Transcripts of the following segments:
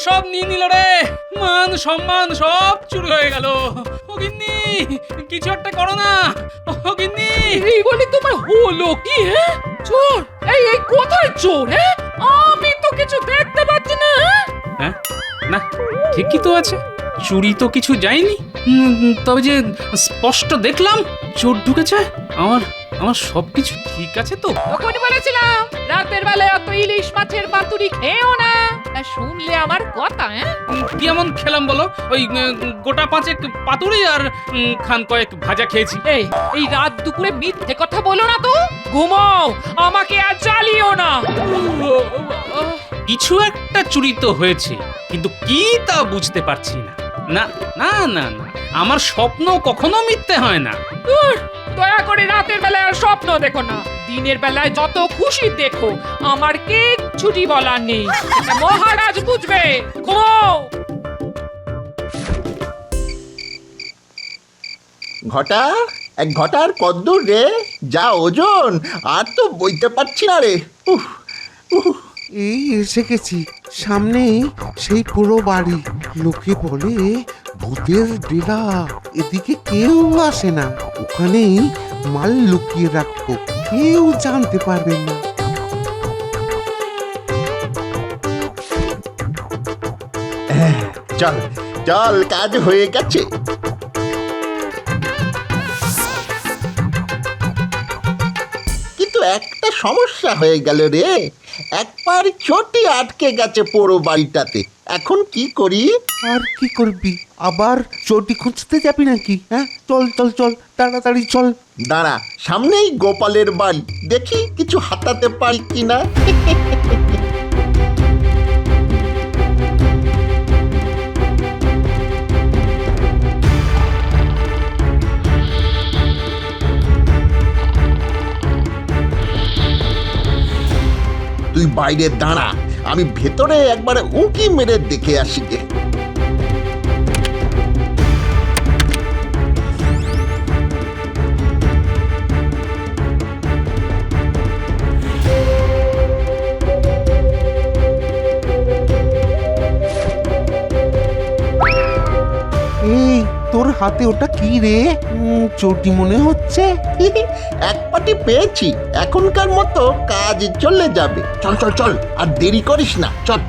সব নিয়ে নিল রে, মান সম্মান সব চুরি হয়ে গেল। ও গিন্নি, কিছু একটা করো না। ও গিন্নি, এই বলি তোমার হলো কি? হ্যাঁ, চোর? এই এই কোথায় চোর? হ্যাঁ, আমি তো কিছু দেখতে পাচ্ছি না। হ্যাঁ না, ঠিকই তো আছে, চুরি তো কিছু যায়নি। তবে যে স্পষ্ট দেখলাম চোর ঢুকেছে। আমার আমার সবকিছু ঠিক আছে তো? তখনই বলেছিলাম রাতের বেলায় অত ইলিশ মাছের পাতুরি খেও না। তা শুনলে আমার কথা? হ্যাঁ, কি এমন খেলাম বলো? ওই গোটা পাঁচেক পাতুরি আর খান কয়েক ভাজা খেয়েছি। এই এই রাত দুপুরে মিথ্যে কথা বলো না তো। ঘুমাও, আমাকে আর জ্বালিও না। কিছু একটা চুরি তো হয়েছে, কিন্তু কি তা বুঝতে পারছি না। না না না না, আমার স্বপ্ন কখনো মিথ্যে হয় না। ধুর, দয়া করে রাতের বেলায় আর স্বপ্ন দেখো না। দিনের বেলায় যত খুশি দেখো, আমার কিচ্ছুটি বলার নেই। এটা মহারাজ বুঝবে। ঘুমাও। ঘটা, এক ঘটার কদ্দূর রে? যা ওজন, আর তো বইতে পারছি না রে। উফ উফ। এই এসে গেছি, সামনেই সেই পুরো বাড়ি। লোকে বলে ভূতের ডেরা, এদিকে কেউ আসে না। ওখানেই মাল লুকিয়ে রাখবো, কেউ জানতে পারবে না। চল চল, কাজ হয়ে গেছে। কিন্তু একটা সমস্যা হয়ে গেল রে, একবার চটি আটকে গেছে পুরো বাড়িটাতে। এখন কি করি? আর কি করবি? আবার চটি খুঁজতে যাবি নাকি? হ্যাঁ, চল চল চল, তাড়াতাড়ি চল। দাঁড়া, সামনেই গোপালের বাড়ি, দেখি কিছু হাতাতে পারি কিনা। তুই বাইরে দাঁড়া, আমি ভেতরে একবারে উঁকি মেরে দেখে আসি গে। এই তোর হাতে ওটা কি রে? চটি মনে হচ্ছে। এক পাটি পেয়েছি, এখনকার মতো কাজ চলে যাবে। চল চল চল, আর দেরি করিস না, চল।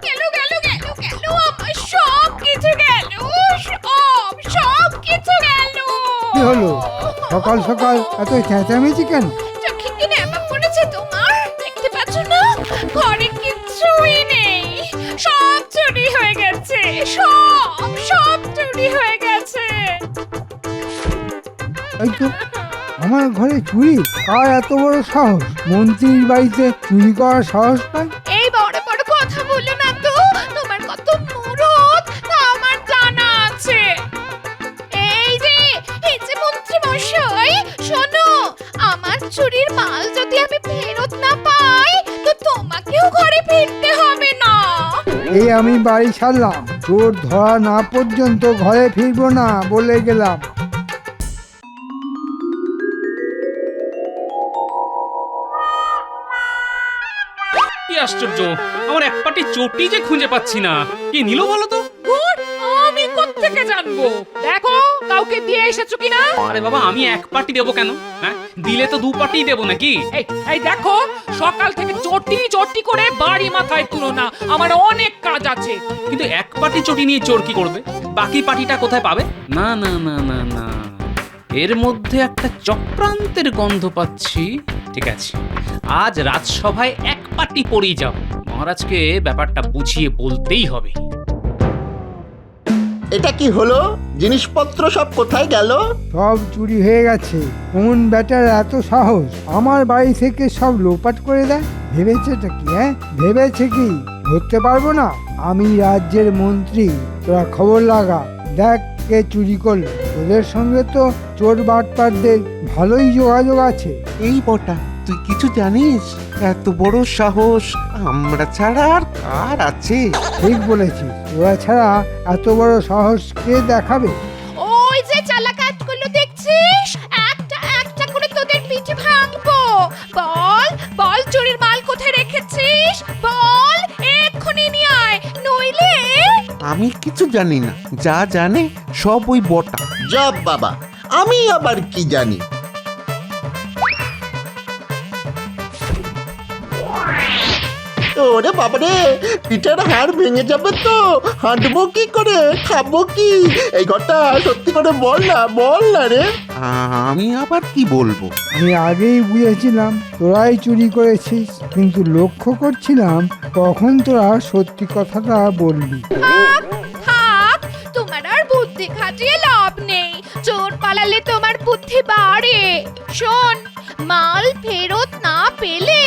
গেল গেল গেল গেল, আমার সব কিছু গেল। সব কিছু গেল। কি হলো? সকাল সকাল এত চেঁচামেচি কেন? চোখে কি নেমা পড়েছে তোমার? দেখতে পাচ্ছ না, ঘরে কিচ্ছুই নেই। সব চুরি হয়ে গেছে, সব চুরি হয়ে গেছে। এই তো, আমার ঘরে চুরি? কার এত বড় সাহস? মন্ত্রীর বাড়িতে চুরি করার সাহস পায়? এই বড় বড় কথা বলো না তো, তোমার কত মুরত তা আমার জানা আছে। এই যে মন্ত্রী মশাই, শোনো, আমার চুরির মাল যদি আমি ফেরত না পাই, তো তোমাকেও ঘরে ফিরতে হবে না। এই আমি বাড়ি ছাড়লাম, চোর ধরা না পর্যন্ত ঘরে ফিরবো না বলে গেলাম। কি আশ্চর্য, আমার এক পাটি চটি যে খুঁজে পাচ্ছি না। কে নিল বলো তো? ধুর, আমি কোত্থেকে জানবো? দেখো, কাউকে দিয়ে এসেছো কিনা। আরে বাবা, আমি এক পাটি দেবো কেন? হ্যাঁ, দিলে তো দু পাটি দেবো নাকি? এই দেখো, সকাল থেকে চটি চটি করে বাড়ি মাথায় তুলো না, আমার অনেক কাজ আছে। কিন্তু এক পাটি চটি নিয়ে চোর কি করবে? বাকি পাটিটা কোথায় পাবে? না না না না না, এর মধ্যে একটা চক্রান্তের গন্ধ পাচ্ছি। ঠিক আছে, আজ রাজসভায় এক পাটি পড়েই যাব। মহারাজকে ব্যাপারটা বুঝিয়ে বলতেই হবে। এটা কি হলো? জিনিসপত্র সব কোথায় গেল? সব চুরি হয়ে গেছে। কোন ব্যাটার এত সাহস আমার বাড়ি থেকে সব লোপাট করে দেয়? ভেবেছেটা কি? হ্যাঁ, ভেবেছে কি ধরতে পারবো না? আমি রাজ্যের মন্ত্রী, তোরা খবর লাগা, দেখ কে চুরি করলো। তোদের সঙ্গে তো চোর বাটপারদের ভালোই যোগাযোগ আছে। এই বটা, তুই কিছু জানিস? এত বড় সাহস আমরা ছাড়া আর কার আছে? ঠিক বলেছিস, তোরা ছাড়া এত বড় সাহস কে দেখাবে? ওই যে চালাকাতগুলো দেখছিস, একটা একটা করে তোদের আমি কিছু জানি না, যা জানে সব ওই বটা। জব বাবা, আমি আবার কি জানি? ওরে বাবারে, পিঠের হাড় ভেঙে যাবে তো, হাঁটবো কি করে, খাবো কি? এই ঘরটা সত্যি করে বল না রে। আমি আবার কি বলবো? আমি আগেই বুঝেছিলাম তোরাই চুরি করেছিস, কিন্তু লক্ষ্য করছিলাম কখন তোরা সত্যি কথাটা বলবি। থাক, তোমার আর বুদ্ধি খাটিয়ে লাভ নেই। চোর পালালে তোমার বুদ্ধি বাড়ে। শোন, মাল ফেরত না পেলে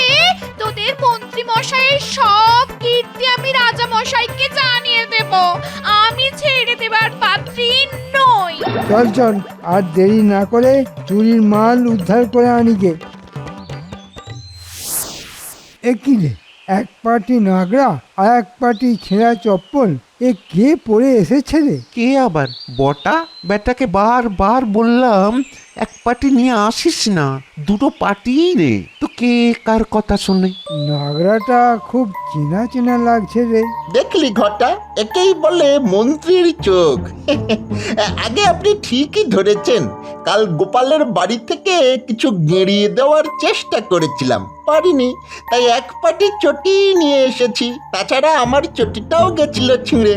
তোদের মন্ত্রী মশাইয়ের সব কীর্তি আমি রাজা মশাইকে জানিয়ে দেব। আমি ছেড়ে দেবার পাত্রী নই। চল চল, আর দেরি না করে চুরির মাল উদ্ধার করে আনি গে। একই রে, এক পাটি নাগরা আর এক পাটি ছেঁড়া চপ্পল, এ কে পরে এসেছে রে? কে আবার? বটা? বেটাকে বারবার বললাম এক পাটি নিয়ে আসিস না, দুটো পাটি রে। তো কে কার কথা শোনে? নাগরাটা খুব চেনা চেনা লাগছে রে। দেখলি ঘটা, একেই বলে মন্ত্রীর চোখ। আগে আপনি ঠিকই ধরেছেন। কাল গোপালের বাড়ি থেকে কিছু গেঁড়িয়ে দেওয়ার চেষ্টা করেছিলাম, পারিনি, তাই এক পাটি চটি নিয়ে এসেছি। তাছাড়া আমার চটিটাও গেছিল ছিঁড়ে।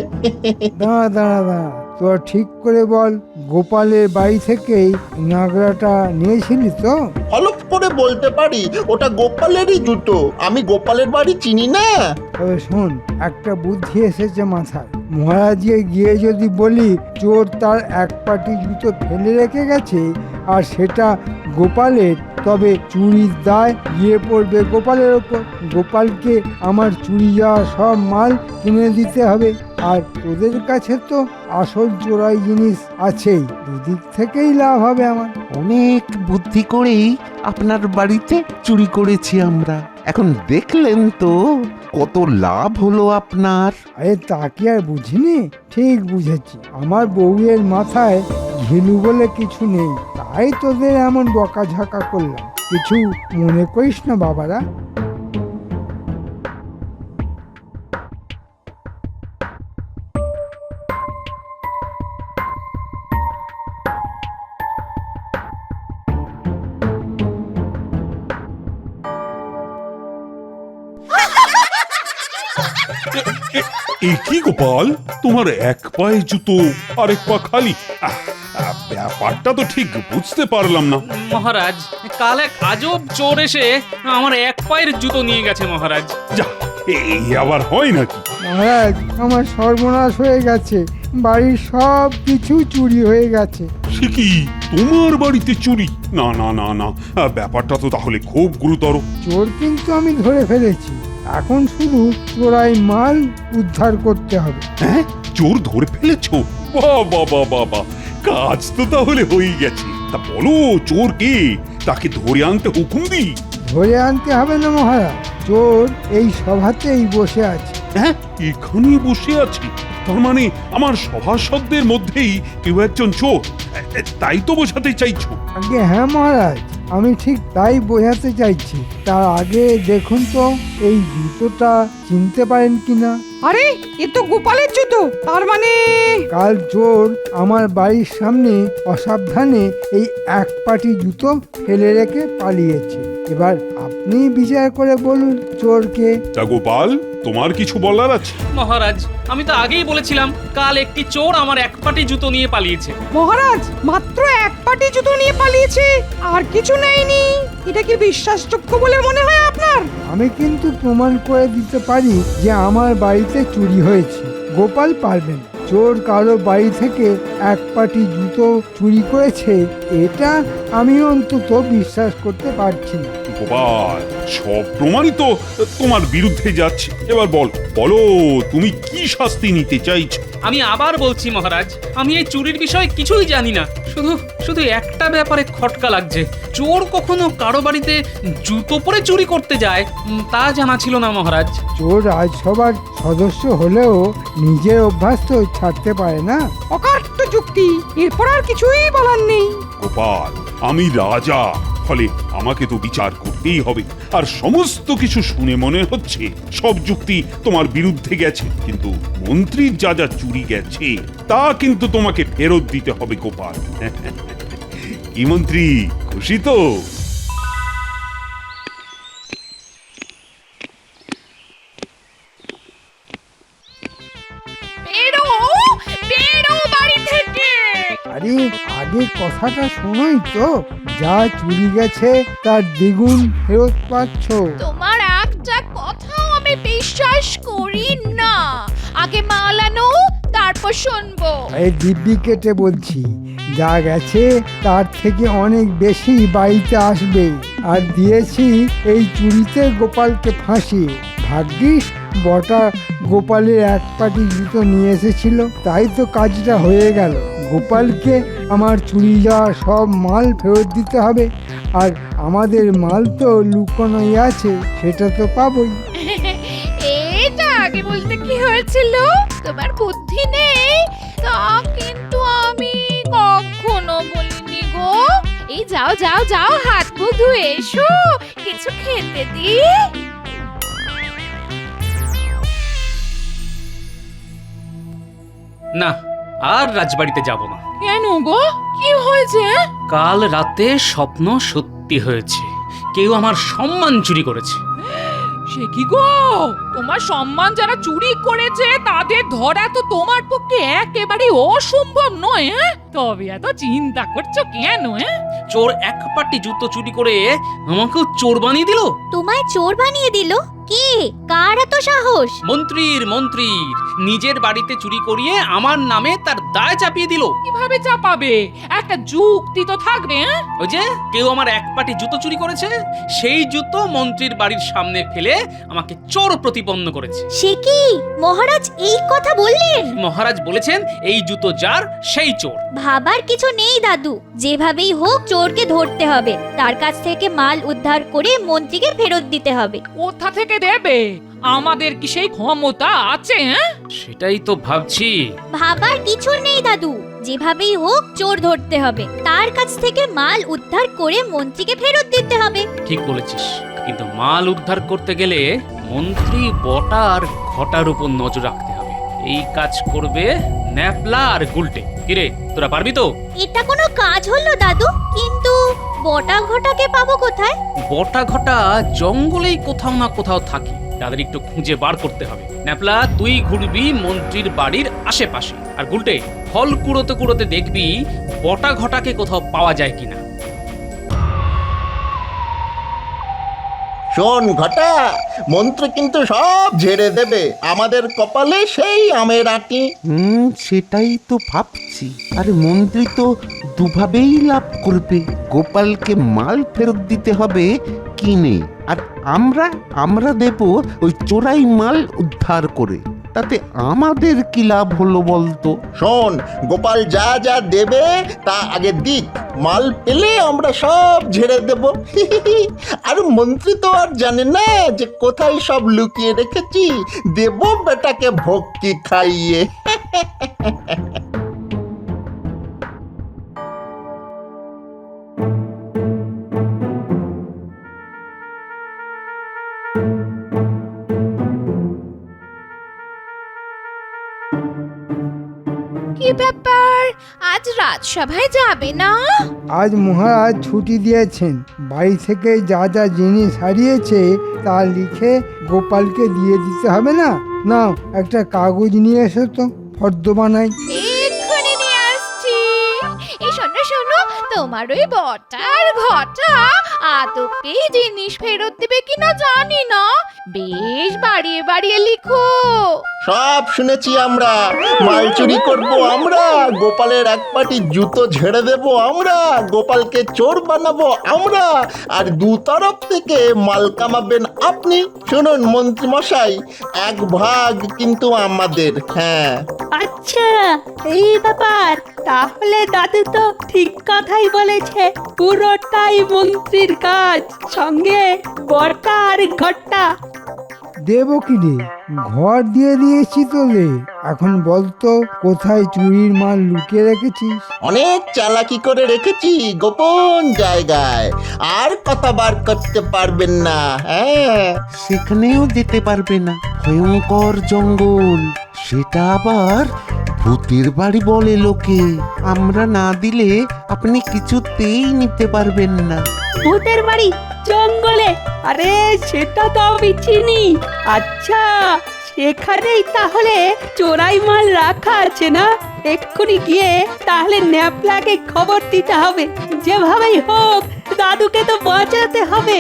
দাঁড়া দাঁড়া দাঁড়া, তোর ঠিক করে বল, গোপালের বাড়ি থেকেই নাগরাটা নিয়েছিলি তো? হলফ করে বলতে পারি ওটা গোপালেরই জুতো। আমি গোপালের বাড়ি চিনি না। তবে শোন, একটা বুদ্ধি এসেছে মাথায়। মহারাজকে গিয়ে যদি বলি চোর তার এক পাটি জুতো ফেলে রেখে গেছে আর সেটা গোপালের, তবে চুরির দায় গিয়ে পড়বে গোপালের ওপর। গোপালকে আমার চুরি যাওয়া সব মাল কিনে দিতে হবে, আর তোদের কাছে তো আসল চোরাই জিনিস আছেই। দুদিক থেকেই লাভ হবে আমার। অনেক বুদ্ধি করেই আপনার বাড়িতে চুরি করেছি আমরা। এখন দেখলেন তো কত লাভ হলো আপনার। আরে তা কি আর বুঝিনি? ঠিক বুঝেছি। আমার বউয়ের মাথায় ঘিলু বলে কিছু নেই, তাই তোদের এমন বকাঝকা করলাম। কিছু মনে করিস না বাবারা। এ কি গোপাল, তোমার এক পায়ে জুতো আর এক পা খালি? ব্যাপারটা তো ঠিক বুঝতে পারলাম না। মহারাজ, কাল এক আজব চোর এসে আমার এক পায়ের জুতো নিয়ে গেছে মহারাজ। যা, এই আবার হয় নাকি? মহারাজ, আমার সর্বনাশ হয়ে গেছে। বাড়ির সব কিছু চুরি হয়ে গেছে। সে কি, তোমার বাড়িতে চুরি? না না না না, ব্যাপারটা তো তাহলে খুব গুরুতর। চোর কিন্তু আমি ধরে ফেলেছি, এখন শুধু চোরাই মাল উদ্ধার করতে হবে। হ্যাঁ, চোর ধরে ফেলেছো? বাহ বাহ বাহ বাহ বাহ, কাজ তো তাহলে হয়ে গেছে। তা বলো, চোর কে? তাকে ধরে আনতে হুকুম দিই। ধরে আনতে হবে না মহারাজ, চোর এই সভাতেই বসে আছে। হ্যাঁ, এখানেই বসে আছি? তার মানে আমার সভাসদদের মধ্যেই কেউ একজন চোর, তাই তো বোঝাতে চাইছো? আগে হ্যাঁ মহারাজ, আমি ঠিক তাই বোঝাতে চাইছি। তার আগে দেখুন তো এই জুতোটা চিনতে পারেন কিনা। আরে, এ তো গোপালের জুতো। তার মানে কাল চোর আমার বাড়ির সামনে অসাবধানে এই এক পাটি জুতো ফেলে রেখে পালিয়েছে। এবার আপনি বিচার করে বলুন চোরকে। তা গোপাল, তোমার কিছু বলার আছে? মহারাজ, আমি তো আগেই বলেছিলাম কাল একটি চোর আমার এক পাটি জুতো নিয়ে পালিয়েছে। মহারাজ মাত্র এক পাটি জুতো নিয়ে পালিয়েছে, আর কিছু নেয়নি। এটা কি বিশ্বাসযোগ্য বলে মনে হয় আপনার? আমি কিন্তু প্রমাণ করে দিতে পারি যে আমার বাড়িতে চুরি হয়েছে। গোপাল পারবেন। চোর কারো বাড়ি থেকে এক পাটি জুতো চুরি করেছে, এটা আমি অন্তত বিশ্বাস করতে পারছি না। গোপাল, সব প্রমাণই তো তোমার বিরুদ্ধে যাচ্ছে। এবার বলো তুমি কি শাস্তি নিতে চাইছো? আমি আবার বলছি মহারাজ, আমি এই চুরির বিষয়ে কিছুই জানি না। শুধু শুধু একটা ব্যাপারে খটকা লাগছে। চোর কখনো কারো বাড়িতে জুতো পরে চুরি করতে যায় তা জানা ছিল না মহারাজ। চোর রাজসভার সদস্য হলেও নিজের অভ্যাস তো ছাড়তে পারে না। অকাট্য যুক্তি, এরপর আর কিছুই বলার নেই। গোপাল, আমি রাজা, ফলে আমাকে তো বিচার করতেই হবে। আর সমস্ত কিছু শুনে মনে হচ্ছে সব যুক্তি তোমার বিরুদ্ধে গেছে, কিন্তু মন্ত্রীর যা যা চুরি গেছে তা কিন্তু তোমাকে ফেরত দিতে হবে গোপাল। কি মন্ত্রী, খুশি তো? বেরো বেরো বাড়ি থেকে। আরে আগে কথাটা শোনোই তো, যা চুরি গেছে তার দ্বিগুণ ফেরত পাচ্ছ। তোমার একটা কথাও আমি বিশ্বাস করি না। আগে মাল আনো, তারপর শুনবো। এই দিব্যি কেটে বলছি, যা গেছে তার থেকে অনেক বেশি বাড়িতে আসবে। আর দিয়েছি এই চুরিতে গোপালকে ফাঁসিয়ে। ভাগ্যিস বটা গোপালের এক পাটি জুতো নিয়ে এসেছিল, তাই তো কাজটা হয়ে গেল। গোপালকে আমার চুরি যাওয়া সব মাল ফেরত দিতে হবে, আর আমাদের মাল তো লুকোনোই আছে, সেটা তো পাবোই। এটা আগে বলতে কি হয়েছিল? তোমার বুদ্ধি নেই তা কিন্তু আমি কখনো বলিনি গো। এই যাও যাও যাও, হাত মুখ ধুয়ে এসো, কিছু খেতে দি। না, আর রাজবাড়িতে যাব না। কেন গো, কি হয়েছে? কাল রাতে স্বপ্ন সত্যি হয়েছে, কেউ আমার সম্মান চুরি করেছে। সে কি গো, তোমার সম্মান যারা চুরি করেছে তাদের ধরা তো তোমার পক্ষে একেবারে অসম্ভব নয়। তবে এত চিন্তা করছো কেন? চোর এক পাটি জুতো চুরি করে আমাকেও চোর বানিয়ে দিল। তোমায় চোর বানিয়ে দিল? কে? কার এত সাহস? মন্ত্রীর নিজের বাড়িতে চুরি করিয়ে আমার নামে তার দায় চাপিয়ে দিল। কিভাবে চাপাবে? একটা যুক্তি তো থাকবে। ওই যে কেউ আমার এক পাটি জুতো চুরি করেছে, সেই জুতো মন্ত্রীর বাড়ির সামনে ফেলে আমাকে চোর প্রতিপন্ন করেছে। সে কি মহারাজ এই কথা বললেন? মহারাজ বলেছেন এই জুতো যার সেই চোর। ভাবার কিছু নেই দাদু, যেভাবেই হোক চোরকে ধরতে হবে, তার কাছ থেকে মাল উদ্ধার করে মন্ত্রীকে ফেরত দিতে হবে। কোথা থেকে দেবে? আমাদের কি সেই ক্ষমতা আছে? সেটাই তো ভাবছি। ভাবার কিছু নেই দাদু, যেভাবেই হোক চোর ধরতে হবে, তার কাছ থেকে মাল উদ্ধার করে মন্ত্রীকে ফেরত দিতে হবে। ঠিক বলেছিস, কিন্তু মাল উদ্ধার করতে গেলে মন্ত্রী বটা আর ঘটার উপর নজর রাখতে হবে। এই কাজ করবে ন্যাপলা আর গুলটে। কিরে, তোরা পারবি তো? এটা কোনো কাজ হলো দাদু? কিন্তু বটা ঘটাকে পাবো কোথায়? বটা ঘটা জঙ্গলেই কোথাও না কোথাও থাকে, তাদের একটু খুঁজে বার করতে হবে। ন্যাপলা, তুই ঘুরবি মন্ত্রীর বাড়ির আশেপাশে, আর গুলটে ফল কুড়োতে কুড়োতে দেখবি বটা ঘটাকে কোথাও পাওয়া যায় কিনা। শোন ঘটা, মন্ত্রী কিন্তু সব ঝেড়ে দেবে, আমাদের কপালে সেই আমের আঁটি। সেটাই তো ভাবছি। আরে মন্ত্রী তো দুভাবেই লাভ করবে, গোপালকে মাল ফেরত দিতে হবে কিনে, আর আমরা দেব ওই চোরাই মাল উদ্ধার করে। তাতে আমাদের কি লাভ হলো বলতো? শোন, গোপাল যা যা দেবে তা আগে দিক, মাল পেলে আমরা সব ঝেড়ে দেব। আর মন্ত্রী তো আর জানে না যে কোথায় সব লুকিয়ে রেখেছি, দেব বেটাকে ভক্তি খাইয়ে। কি ব্যাপার, আজ রাজসভায় যাবে না? আজ মহারাজ ছুটি দিয়েছেন, বাড়ি থেকে যা যা জিনিস হারিয়েছে তা লিখে গোপালকে দিয়ে দিতে হবে না? নাও একটা কাগজ নিয়ে এসো তো, ফর্দ বানাই। এক্ষুনি নিয়ে আসছি। এই শোনো শোনো, তোমার ওই বটার ঘটা আদপে জিনিস ফেরত দেবে কিনা জানি না, বেশ বাড়িয়ে বাড়িয়ে লিখো। সব শুনেছি আমরা, মাল চুরি করবো আমরা, গোপালের এক পাটি জুতো ঝেড়ে দেবো আমরা, গোপালকে চোর বানাবো আমরা, আর দু তরফ থেকে মাল কামাবেন আপনি। শুনুন মন্ত্রী মশাই, এক ভাগ কিন্তু আমাদের। হ্যাঁ, আচ্ছা, এই ব্যাপার। তাহলে দাদু তো ঠিক কথাই বলেছে, পুরোটাই মন্ত্রীর কাজ, সঙ্গে বর্তা আর ঘট্টা। দেবো কি রে? ঘর দিয়ে দিয়েছি তোদের, এখন বলতো কোথায় চুরির মাল লুকিয়ে রেখেছিস? অনেক চালাকি করে রেখেছি গোপন জায়গায়, আর কথা বার করতে পারবেন না। হ্যাঁ, সেখানেও যেতে পারবে না, ভয়ঙ্কর জঙ্গল। সেটা আবার ভূতের বাড়ি বলে লোকে। আমরা না দিলে আপনি কিছুতেই নিতে পারবেন না। ভূতের বাড়ি জঙ্গলে? আরে সেটা তো আমি চিনি। আচ্ছা, সেখানেই তাহলে চোরাই মাল রাখা আছে না? এক্ষুনি গিয়ে তাহলে ন্যাপলাকে খবর দিতে হবে। যেভাবেই হোক দাদুকে তো বাঁচাতে হবে।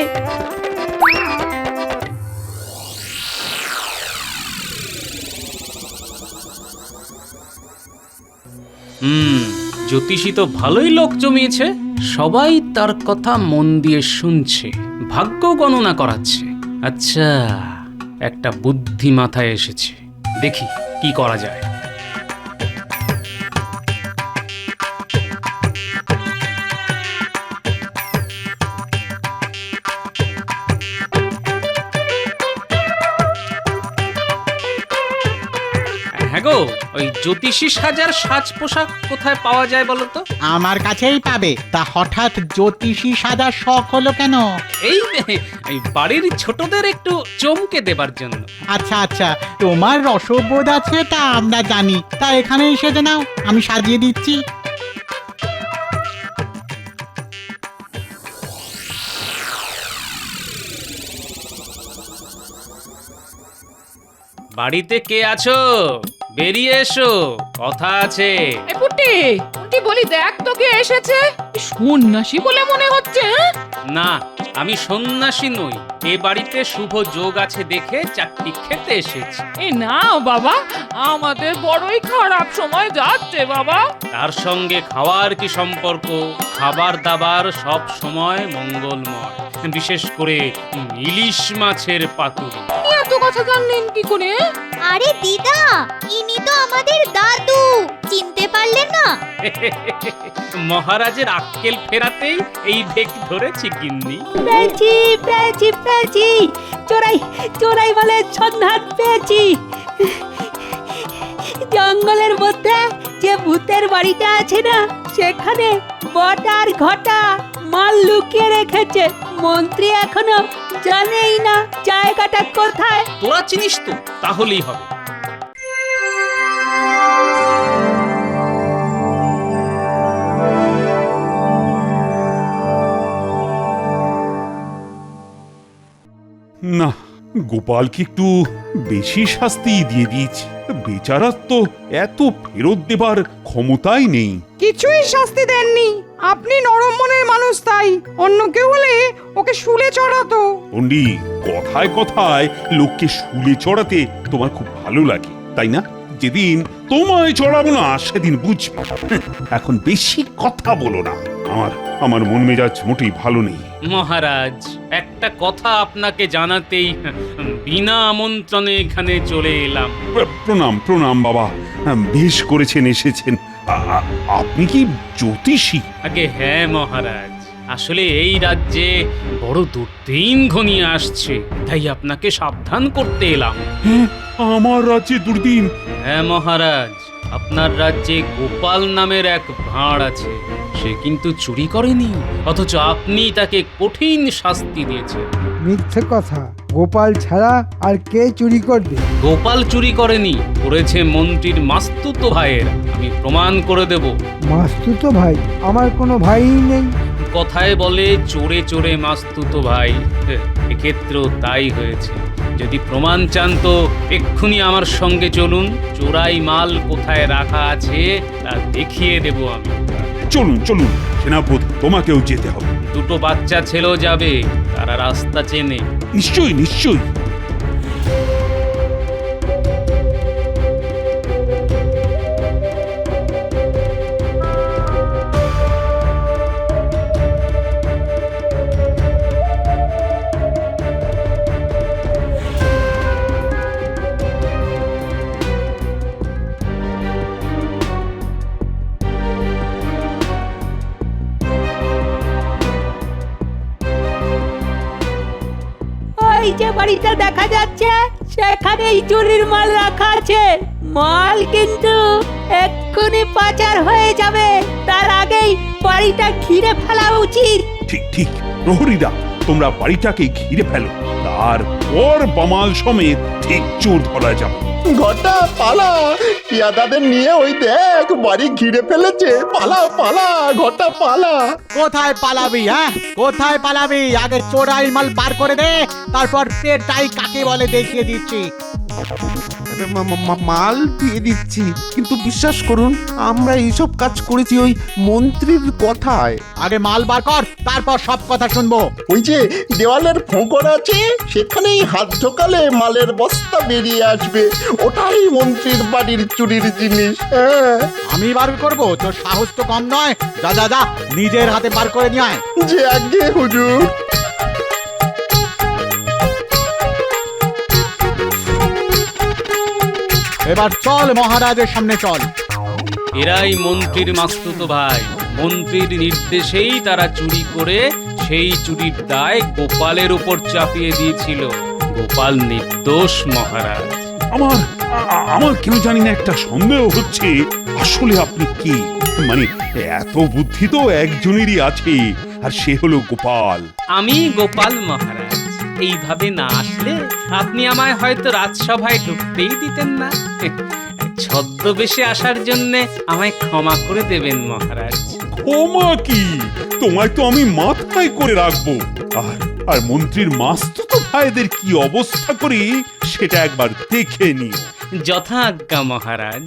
জ্যোতিষী তো ভালোই লোক জমিয়েছে, সবাই তার কথা মন দিয়ে শুনছে, ভাগ্য গণনা করাচ্ছে। আচ্ছা, একটা বুদ্ধি মাথায় এসেছে, দেখি কি করা যায়। হ্যাঁ গো, ওই জ্যোতিষী সাজার সাজ পোশাক কোথায় পাওয়া যায় বলো তো? আমার কাছেই পাবে। তা হঠাৎ জ্যোতিষী সাজার শখ হলো কেন? এই বাড়ির ছোটদের একটু চমকে দেবার জন্য। আচ্ছা আচ্ছা, তোমার রসবোধ আছে তা আমরা জানি। তা এখানেই সেজে নাও, আমি সাজিয়ে দিচ্ছি। বাড়িতে কে আছো? বেরিয়ে এসো, কথা আছে। এই পুটি পুটি বলি, দেখ তো কে এসেছে। সন্ন্যাসী বলে মনে হচ্ছে। হ্যাঁ? না, আমি সন্ন্যাসী নই, এ বাড়িতে শুভ যোগ আছে দেখে চাকরি খেতে এসেছি। এই না বাবা, আমাদের বড়ই খারাপ সময় যাচ্ছে বাবা। তার সঙ্গে খাওয়ার কি সম্পর্ক? খাবার দাবার সব সময় মঙ্গলময়, বিশেষ করে ইলিশ মাছের পাতুরি। এত কথা জানলেন কি করে? আরে দিদা, ইনি তো আমাদের দাদু, চিনতে পারলেন না? মহারাজের আক্কেল ফেরাতেই এই ভেক ধরেছি গিন্নি। পেয়েছি পেয়েছি পেয়েছি, চোরাই চোরাই মালের সন্ধান পেয়েছি। জঙ্গলের মধ্যে যে ভূতের বাড়িটা আছে না, সেখানে বটার ঘটা মাল লুকিয়ে রেখেছে। মন্ত্রী এখনো জানেই না জায়গাটা কোথায়। তোরা চিনিস তো, তাহলেই হবে। না, গোপালকে একটু বেশি শাস্তি দিয়ে দিয়েছি। বেচারার তো এত ফেরত দেবার ক্ষমতাই নেই। কিছুই শাস্তি দেননি। আপনি নরম মনের মানুষ, তাই অন্য কেউ হলে ওকে শুলে চড়াতো। পণ্ডিত, কথায় কথায় লোককে শুলে চড়াতে তোমার খুব ভালো লাগে, তাই না? যেদিন তোমায় চড়াবো না সেদিন বুঝবে। এখন বেশি কথা বলো না, আমার মন মেজাজ মোটেই ভালো নেই। মহারাজ, একটা কথা আপনাকে জানাতেই বিনা আমন্ত্রণে এখানে চলে এলাম। প্রণাম প্রণাম বাবা, বেশ করেছেন এসেছেন। আপনি কি জ্যোতিষী? আগে হ্যাঁ মহারাজ, আসলে এই রাজ্যে বড় দুর্দিন ঘনিয়ে আসছে, তাই আপনাকে সাবধান করতে এলাম। আমার রাজ্যে দুর্দিন? হ্যাঁ মহারাজ, আপনার রাজ্যে গোপাল নামের এক ভাঁড় আছে। সে কিন্তু চুরি করেনি, অথচ আপনি তাকে কঠিন শাস্তি দিয়েছেন। মিথ্যে কথা, গোপাল ছাড়া আর কে চুরি করবে? গোপাল চুরি করেনি, করেছে মন্ত্রীর মাস্তুতো ভাইয়ের। আমি প্রমাণ করে দেব। মাস্তুতো ভাই? আমার কোনো ভাইই নেই। কথায় বলে চোরে চোরে মাস্তুতো ভাই, এক্ষেত্রেও তাই হয়েছে। যদি প্রমাণ চান তো এক্ষুনি আমার সঙ্গে চলুন, চোরাই মাল কোথায় রাখা আছে তা দেখিয়ে দেব আমি। চলুন চলুন সেনাপতি, তোমাকেও যেতে হবে। দুটো বাচ্চা ছেলেও যাবে, তারা রাস্তা চেনে। নিশ্চয়ই নিশ্চয়ই। ওই যে বাড়িটা দেখা যাচ্ছে সেখানেই চুরির মাল রাখা আছে। মাল কিন্তু এক্ষুনি পাচার হয়ে যাবে, তার আগেই বাড়িটা ঘিরে ফেলা উচিত। ঠিক ঠিক, প্রহরীরা তোমরা বাড়িটাকে ঘিরে ফেলো, তারপর বামাল সমেত ঠিক চোর ধরা যাবে। ঘটা পালা, পিয়াদাদের নিয়ে ওই দেখ বাড়ি ঘিরে ফেলেছে। পালা পালা ঘটা পালা। কোথায় পালাবি? হ্যাঁ, কোথায় পালাবি? আগে চোরাই মাল বার করে দে, তারপর পেটাই কাকে বলে দেখিয়ে দিচ্ছি। মাল দিয়ে দিচ্ছি, কিন্তু বিশ্বাস করুন আমরা এইসব কাজ করেছি ওই মন্ত্রীর কথায়। আগে মাল বার কর, তারপর সব কথা শুনবো। ওই যে দেওয়ালের ফোঁকর আছে, সেখানেই হাত ঢোকালে মালের বস্তা বেরিয়ে আসবে। ওটাই মন্ত্রীর বাড়ির চুরির জিনিস। হ্যাঁ, আমি বার করব? তোর সাহস তো কম নয়। যা যা যা, নিজের হাতে বার করে নিয়ে আয়। যে আগে হুজুর। এবার চল মহারাজের সামনে চল। এরাই মন্ত্রীর মাস্তুতো ভাই। মন্ত্রীর নির্দেশেই তারা চুরি করে সেই চুরির দায় গোপালের উপর চাপিয়ে দিয়েছিল। গোপাল নির্দোষ মহারাজ। আমার কেন জানি না একটা সন্দেহ হচ্ছে, আসলে আপনি কি? মানে এত বুদ্ধি তো একজনেরই আছে, আর সে হলো গোপাল। আমি গোপাল মহারাজ। এইভাবে না আসলে আপনি আমায় হয়তো রাজসভায় ঢুকতেই দিতেন না। ছদ্মবেশে আসার জন্য আমায় ক্ষমা করে দেবেন মহারাজ। ক্ষমা কি? তোমায় তো আমি মাথায় করে রাখবো। আর মন্ত্রীর মাস্তুতো ভাইদের কি অবস্থা করি সেটা একবার দেখে নিও। যথা আজ্ঞা মহারাজ।